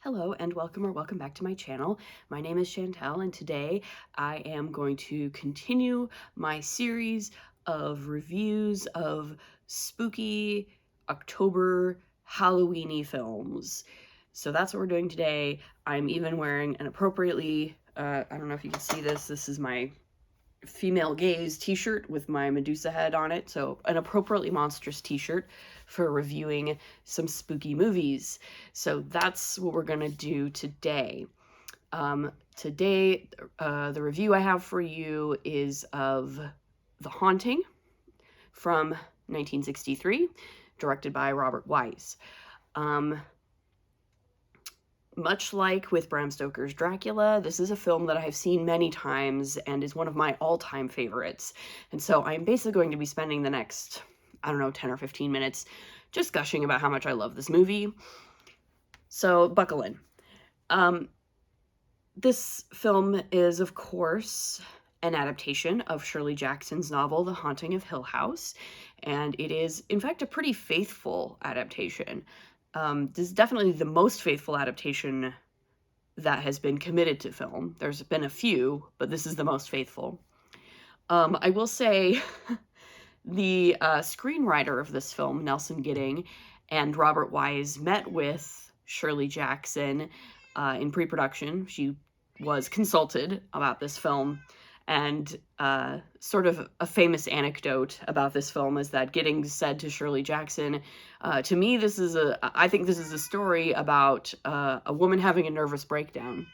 Hello and welcome back to my channel. My name is Chantel and today I am going to continue my series of reviews of spooky October Halloweeny films. So that's what we're doing today. I'm even wearing an appropriately, I don't know if you can see this, this is my female gaze t-shirt with my Medusa head on it, so an appropriately monstrous t-shirt for reviewing some spooky movies. So that's what we're gonna do today. Today, the review I have for you is of The Haunting from 1963, directed by Robert Wise. Much like with Bram Stoker's Dracula, this is a film that I have seen many times and is one of my all-time favorites. And so I'm basically going to be spending the next, 10 or 15 minutes just gushing about how much I love this movie. So buckle in. This film is, of course, an adaptation of Shirley Jackson's novel, The Haunting of Hill House, and it is, in fact, a pretty faithful adaptation. This is definitely the most faithful adaptation that has been committed to film. There's been a few, but this is the most faithful. I will say the screenwriter of this film, Nelson Gidding, and Robert Wise met with Shirley Jackson in pre-production. She was consulted about this film, and sort of a famous anecdote about this film is that Giddings said to Shirley Jackson, to me, I think this is a story about a woman having a nervous breakdown.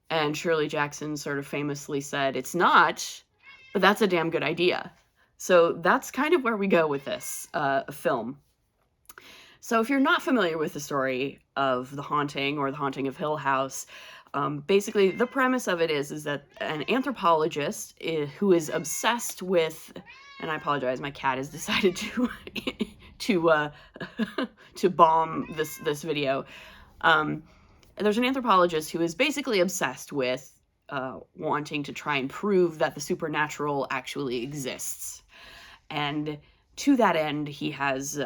And Shirley Jackson sort of famously said, it's not, but that's a damn good idea. So that's kind of where we go with this film. So if you're not familiar with the story of The Haunting or The Haunting of Hill House, basically the premise of it is that an anthropologist who is obsessed with, and I apologize, my cat has decided to bomb this video. There's an anthropologist who is basically obsessed with wanting to try and prove that the supernatural actually exists. And to that end, he has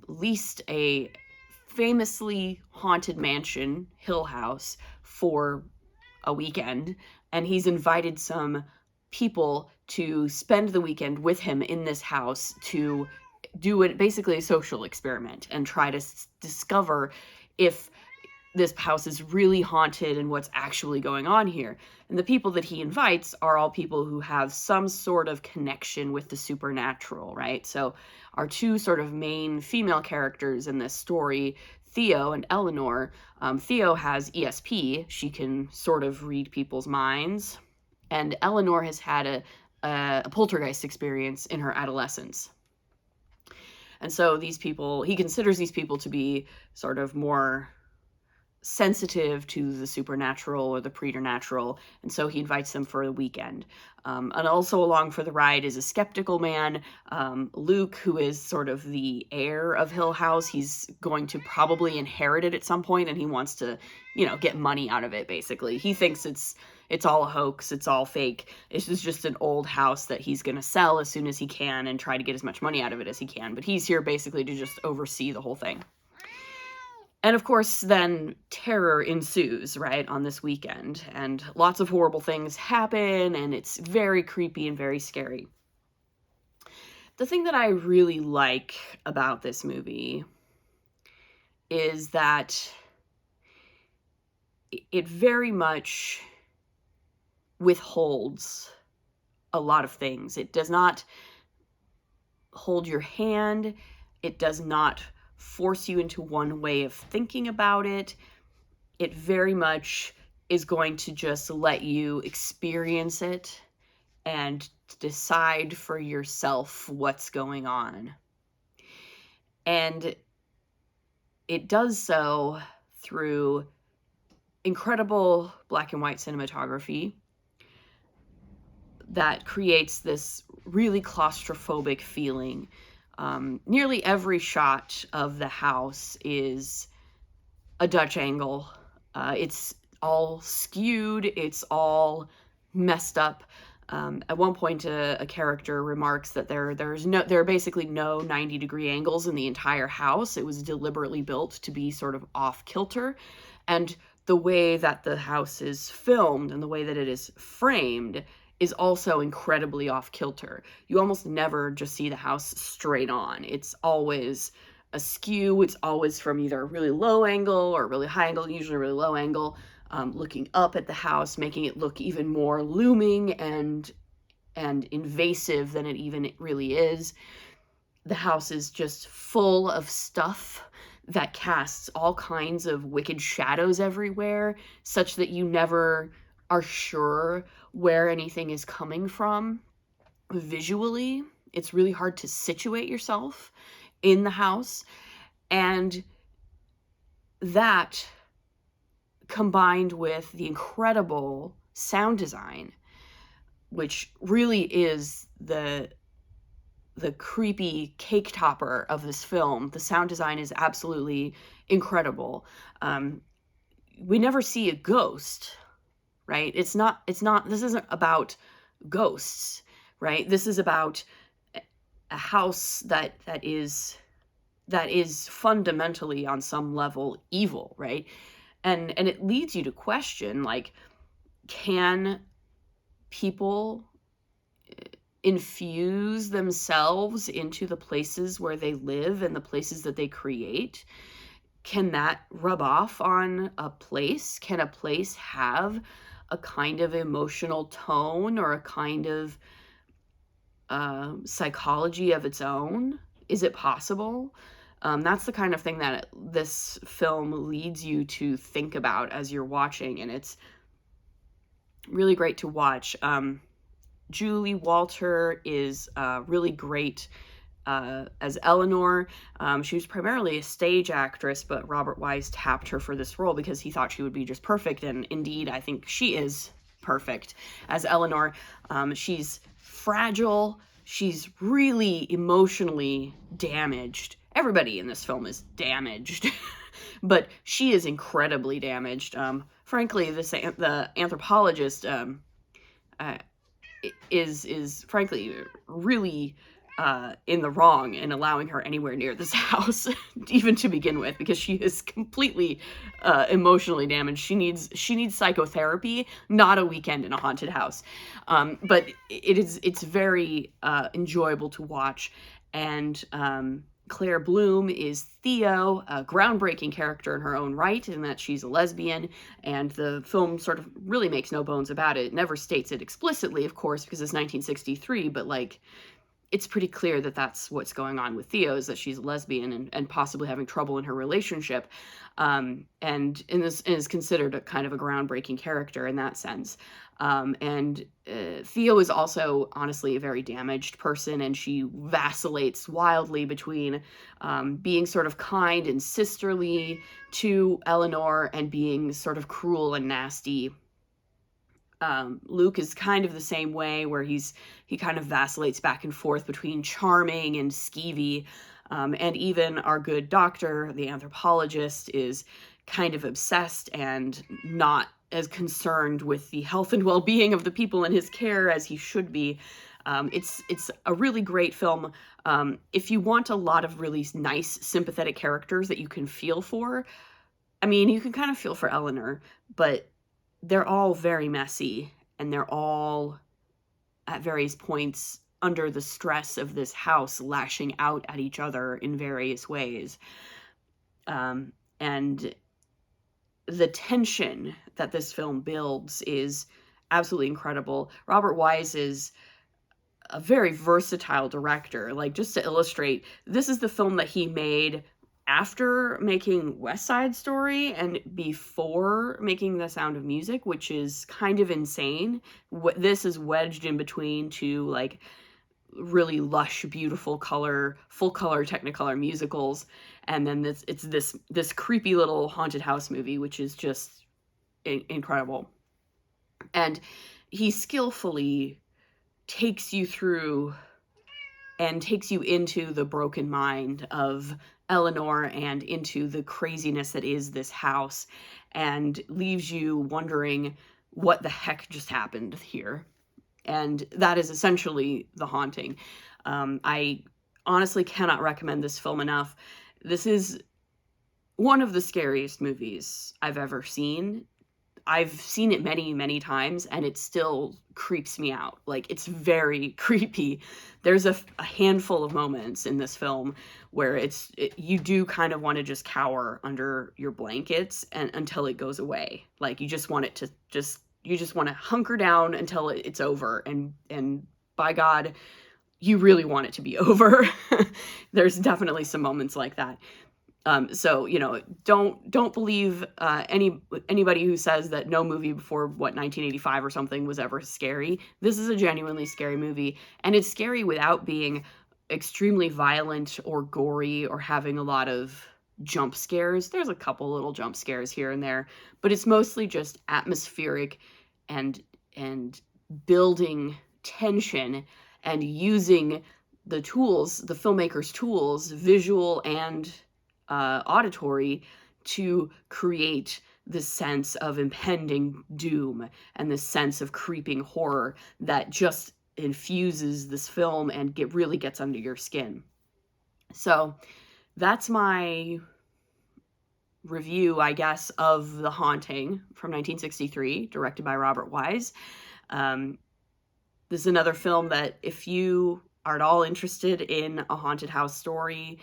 leased a famously haunted mansion, Hill House, for a weekend, and he's invited some people to spend the weekend with him in this house to do basically a social experiment and try to discover if this house is really haunted and what's actually going on here. And the people that he invites are all people who have some sort of connection with the supernatural, right? So our two sort of main female characters in this story, Theo and Eleanor. Theo has ESP. She can sort of read people's minds. And Eleanor has had a poltergeist experience in her adolescence. And so these people, he considers these people to be sort of more sensitive to the supernatural or the preternatural, and so he invites them for the weekend. And also along for the ride is a skeptical man, Luke, who is sort of the heir of Hill House. He's going to probably inherit it at some point, and he wants to, get money out of it, basically. He thinks it's all a hoax, it's all fake. This is just an old house that he's going to sell as soon as he can and try to get as much money out of it as he can, but he's here basically to just oversee the whole thing. And of course, then terror ensues, right, on this weekend, and lots of horrible things happen, and it's very creepy and very scary. The thing that I really like about this movie is that it very much withholds a lot of things. It does not hold your hand. It does not force you into one way of thinking about it. It very much is going to just let you experience it and decide for yourself what's going on. And it does so through incredible black and white cinematography that creates this really claustrophobic feeling. Nearly every shot of the house is a Dutch angle. It's all skewed, it's all messed up. At one point, a character remarks that there are basically no 90-degree angles in the entire house. It was deliberately built to be sort of off kilter, and the way that the house is filmed and the way that it is framed is also incredibly off kilter. You almost never just see the house straight on. It's always askew. It's always from either a really low angle or a really high angle, usually a really low angle, looking up at the house, making it look even more looming and invasive than it even really is. The house is just full of stuff that casts all kinds of wicked shadows everywhere, such that you never are sure where anything is coming from visually. It's really hard to situate yourself in the house. And that, combined with the incredible sound design, which really is the creepy cake topper of this film. The sound design is absolutely incredible. We never see a ghost, right? This isn't about ghosts, right? This is about a house that is fundamentally on some level evil, right? And it leads you to question, like, can people infuse themselves into the places where they live and the places that they create? Can that rub off on a place? Can a place have a kind of emotional tone or a kind of psychology of its own? Is it possible? That's the kind of thing that this film leads you to think about as you're watching, and it's really great to watch. Julie Walter is really great as Eleanor. She was primarily a stage actress, but Robert Wise tapped her for this role because he thought she would be just perfect, and indeed, I think she is perfect as Eleanor. She's fragile. She's really emotionally damaged. Everybody in this film is damaged, but she is incredibly damaged. Frankly, the anthropologist is frankly really in the wrong in allowing her anywhere near this house, even to begin with, because she is completely emotionally damaged. She needs psychotherapy, not a weekend in a haunted house. But it's very enjoyable to watch. And Claire Bloom is Theo, a groundbreaking character in her own right, in that she's a lesbian, and the film sort of really makes no bones about it. It never states it explicitly, of course, because it's 1963, but like, it's pretty clear that that's what's going on with Theo, is that she's a lesbian and possibly having trouble in her relationship, and is considered a kind of a groundbreaking character in that sense. And Theo is also honestly a very damaged person, and she vacillates wildly between being sort of kind and sisterly to Eleanor and being sort of cruel and nasty. Luke is kind of the same way, where he kind of vacillates back and forth between charming and skeevy. And even our good doctor, the anthropologist, is kind of obsessed and not as concerned with the health and well-being of the people in his care as he should be. It's a really great film. If you want a lot of really nice, sympathetic characters that you can feel for, I mean, you can kind of feel for Eleanor, but they're all very messy, and they're all at various points under the stress of this house lashing out at each other in various ways. And the tension that this film builds is absolutely incredible. Robert Wise is a very versatile director. Like, just to illustrate, this is the film that he made after making West Side Story and before making The Sound of Music, which is kind of insane. This is wedged in between two, like, really lush, beautiful color, full color Technicolor musicals, and then this creepy little haunted house movie, which is just incredible. And he skillfully takes you through and takes you into the broken mind of Eleanor and into the craziness that is this house, and leaves you wondering what the heck just happened here. And that is essentially The Haunting. I honestly cannot recommend this film enough. This is one of the scariest movies I've ever seen. I've seen it many, many times, and it still creeps me out. Like, it's very creepy. There's a handful of moments in this film where you do kind of want to just cower under your blankets and until it goes away. Like, you just want it to you just want to hunker down until it's over. And by God, you really want it to be over. There's definitely some moments like that. So, you know, don't believe anybody who says that no movie before, 1985 or something was ever scary. This is a genuinely scary movie, and it's scary without being extremely violent or gory or having a lot of jump scares. There's a couple little jump scares here and there, but it's mostly just atmospheric and building tension and using the tools, the filmmaker's tools, visual and auditory, to create this sense of impending doom and this sense of creeping horror that just infuses this film and really gets under your skin. So that's my review, I guess, of The Haunting from 1963, directed by Robert Wise. This is another film that if you are at all interested in a haunted house story,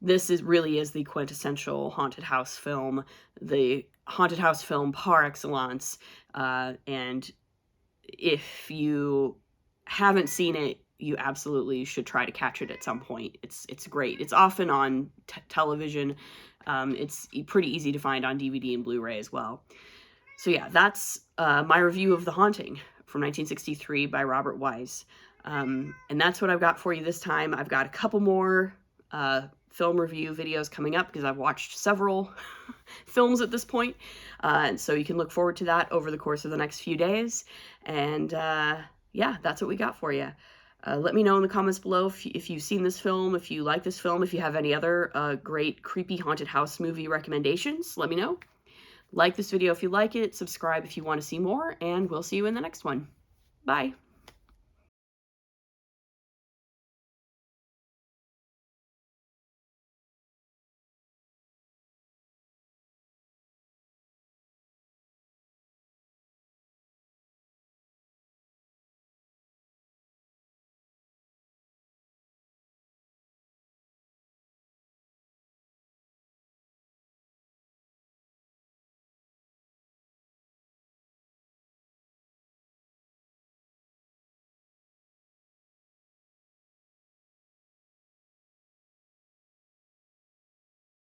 this really is the quintessential haunted house film, the haunted house film par excellence. And if you haven't seen it, you absolutely should try to catch it at some point. It's great. It's often on television. It's pretty easy to find on DVD and Blu-ray as well. So yeah, that's my review of The Haunting from 1963 by Robert Wise. And that's what I've got for you this time. I've got a couple more film review videos coming up because I've watched several films at this point. And so you can look forward to that over the course of the next few days. And yeah, that's what we got for you. Let me know in the comments below if you've seen this film, if you like this film, if you have any other great creepy haunted house movie recommendations. Let me know. Like this video if you like it, subscribe if you want to see more, and we'll see you in the next one. Bye.